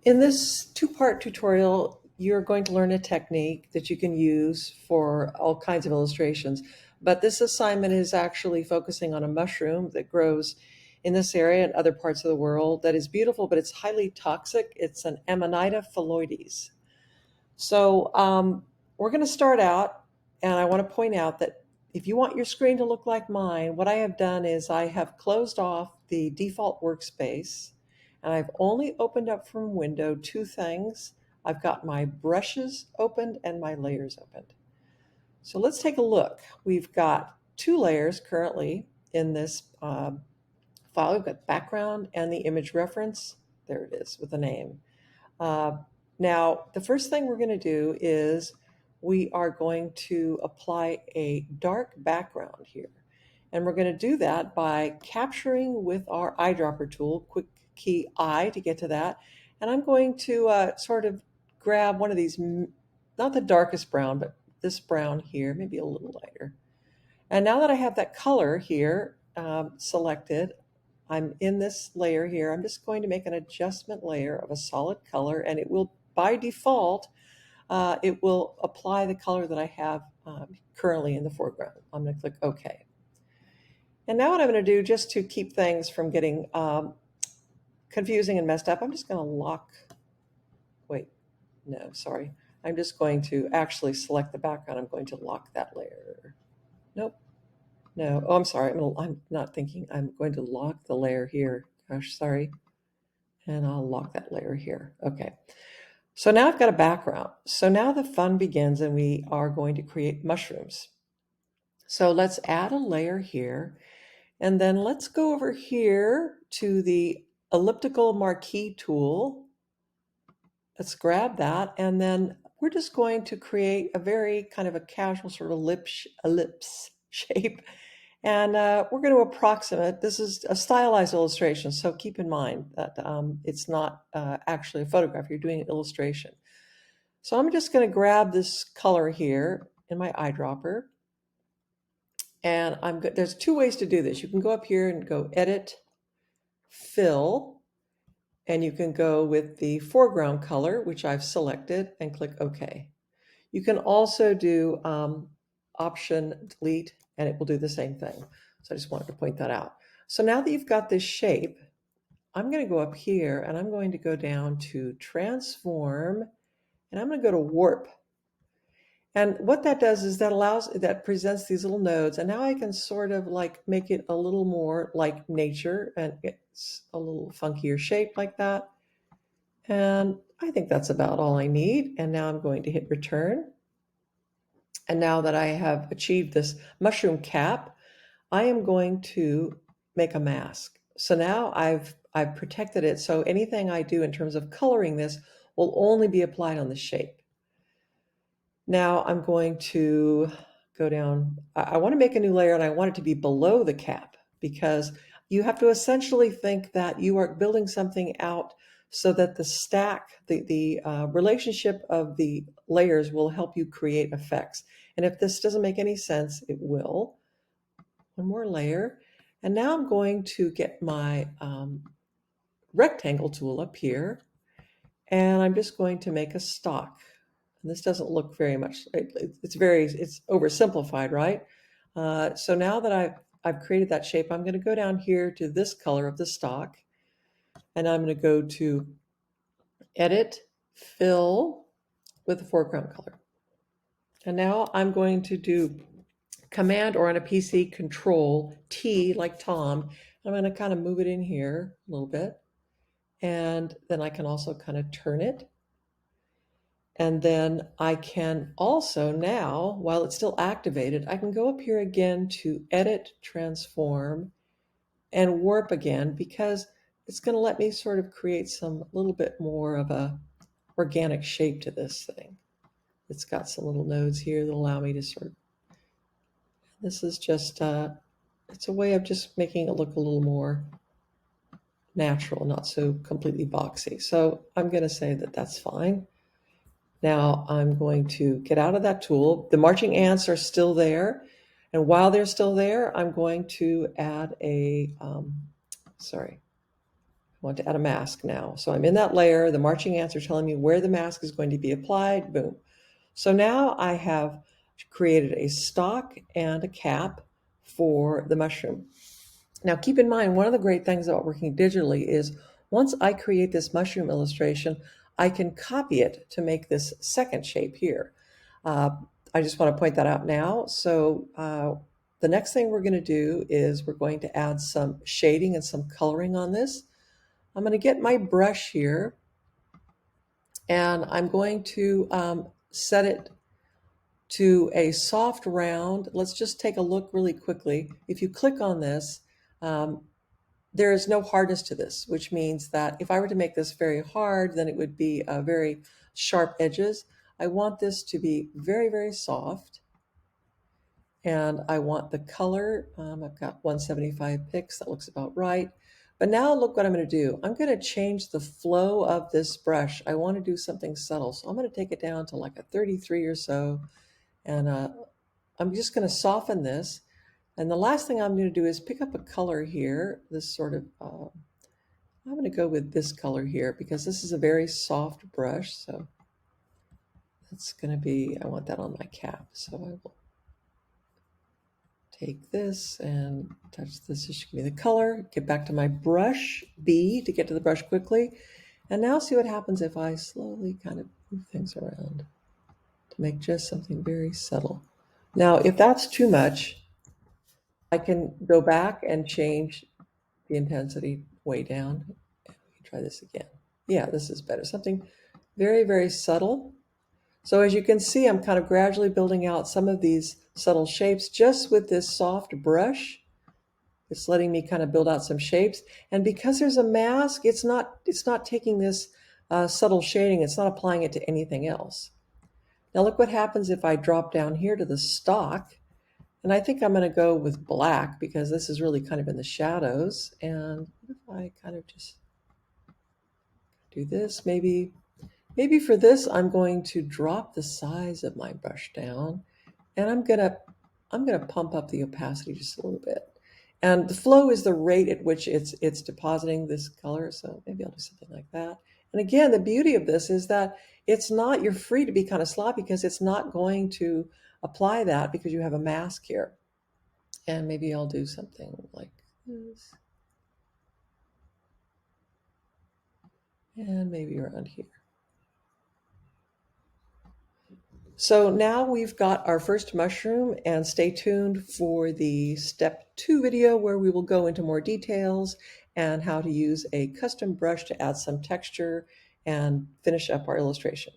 In this two-part tutorial, you're going to learn a technique that you can use for all kinds of illustrations. But this assignment is actually focusing on a mushroom that grows in this area and other parts of the world that is beautiful, but it's highly toxic. It's an Amanita phalloides. So we're going to start out, and I want to point out that if you want your screen to look like mine, what I have done is I have closed off the default workspace, and I've only opened up from window two things. I've got my brushes opened and my layers opened. So let's take a look. We've got two layers currently in this file. We've got background and the image reference. There it is with the name. Uh, Now, the first thing we're going to do is we are going to apply a dark background here. And we're going to do that by capturing with our eyedropper tool, quick key I to get to that. And I'm going to sort of grab one of these, not the darkest brown, but this brown here, maybe a little lighter. And now that I have that color here selected, I'm in this layer here. I'm just going to make an adjustment layer of a solid color, and it will, by default, it will apply the color that I have currently in the foreground. I'm going to click OK. And now what I'm going to do, just to keep things from getting confusing and messed up, I'm just going to lock, wait, no, sorry. I'm just going to actually select the background. I'm going to lock that layer. Nope. No, oh, I'm sorry. I'm not thinking. I'm going to lock the layer here. Gosh, sorry. And I'll lock that layer here. Okay. So now I've got a background. So now the fun begins, and we are going to create mushrooms. So let's add a layer here, and then let's go over here to the elliptical marquee tool. Let's grab that, and then we're just going to create a very kind of a casual sort of ellipse shape. And we're going to approximate. This is a stylized illustration, so keep in mind that it's not actually a photograph. You're doing an illustration. So I'm just going to grab this color here in my eyedropper. And there's two ways to do this. You can go up here and go Edit, Fill, and you can go with the foreground color, which I've selected, and click OK. You can also do Option Delete, and it will do the same thing. So I just wanted to point that out. So now that you've got this shape, I'm going to go up here and I'm going to go down to Transform, and I'm going to go to Warp. And what that does is that presents these little nodes, and now I can sort of like make it a little more like nature, and it's a little funkier shape like that. And I think that's about all I need. And now I'm going to hit Return. And now that I have achieved this mushroom cap, I am going to make a mask. So now I've protected it, so anything I do in terms of coloring this will only be applied on the shape. Now I'm going to go down. I want to make a new layer, and I want it to be below the cap, because you have to essentially think that you are building something out so that the stack, the relationship of the layers will help you create effects. And if this doesn't make any sense, it will. One more layer. And now I'm going to get my rectangle tool up here, and I'm just going to make a stock. And this doesn't look very much, it's oversimplified, right? So now that I've created that shape, I'm going to go down here to this color of the stock, and I'm going to go to Edit, Fill with the foreground color. And now I'm going to do Command, or on a PC, Control T like Tom. I'm going to kind of move it in here a little bit. And then I can also kind of turn it. And then I can also now, while it's still activated, I can go up here again to Edit, Transform, and Warp again, because it's going to let me sort of create some little bit more of a organic shape to this thing. It's got some little nodes here that allow me to sort of, this is just, it's a way of just making it look a little more natural, not so completely boxy. So I'm going to say that that's fine. Now I'm going to get out of that tool. The marching ants are still there. And while they're still there, I'm going to add a, sorry, I want to add a mask now. So I'm in that layer. The marching ants are telling me where the mask is going to be applied. Boom. So now I have created a stalk and a cap for the mushroom. Now keep in mind, one of the great things about working digitally is once I create this mushroom illustration, I can copy it to make this second shape here. Uh, I just want to point that out now. So the next thing we're going to do is we're going to add some shading and some coloring on this. I'm going to get my brush here and I'm going to set it to a soft round. Let's just take a look really quickly. If you click on this, there is no hardness to this, which means that if I were to make this very hard, then it would be very sharp edges. I want this to be very, very soft. And I want the color. I've got 175 picks. That looks about right. But now look what I'm going to do. I'm going to change the flow of this brush. I want to do something subtle. So I'm going to take it down to like a 33 or so. And I'm just going to soften this. And the last thing I'm going to do is pick up a color here. This sort of, I'm going to go with this color here because this is a very soft brush. So that's going to be, I want that on my cap. So I will take this and touch this. This should give me the color. Get back to my brush B to get to the brush quickly. And now see what happens if I slowly kind of move things around to make just something very subtle. Now, if that's too much, I can go back and change the intensity way down. And we can try this again. Yeah, this is better. Something very, very subtle. So as you can see, I'm kind of gradually building out some of these subtle shapes just with this soft brush. It's letting me kind of build out some shapes. And because there's a mask, it's not taking this subtle shading, it's not applying it to anything else. Now look what happens if I drop down here to the stalk. And I think I'm going to go with black because this is really kind of in the shadows. And what if I kind of just do this? Maybe for this, I'm going to drop the size of my brush down, and I'm gonna pump up the opacity just a little bit. And the flow is the rate at which it's depositing this color. So maybe I'll do something like that. And again, the beauty of this is that it's not, you're free to be kind of sloppy because it's not going to apply that because you have a mask here. And maybe I'll do something like this. And maybe around here. So now we've got our first mushroom, and stay tuned for the step 2 video where we will go into more details and how to use a custom brush to add some texture and finish up our illustration.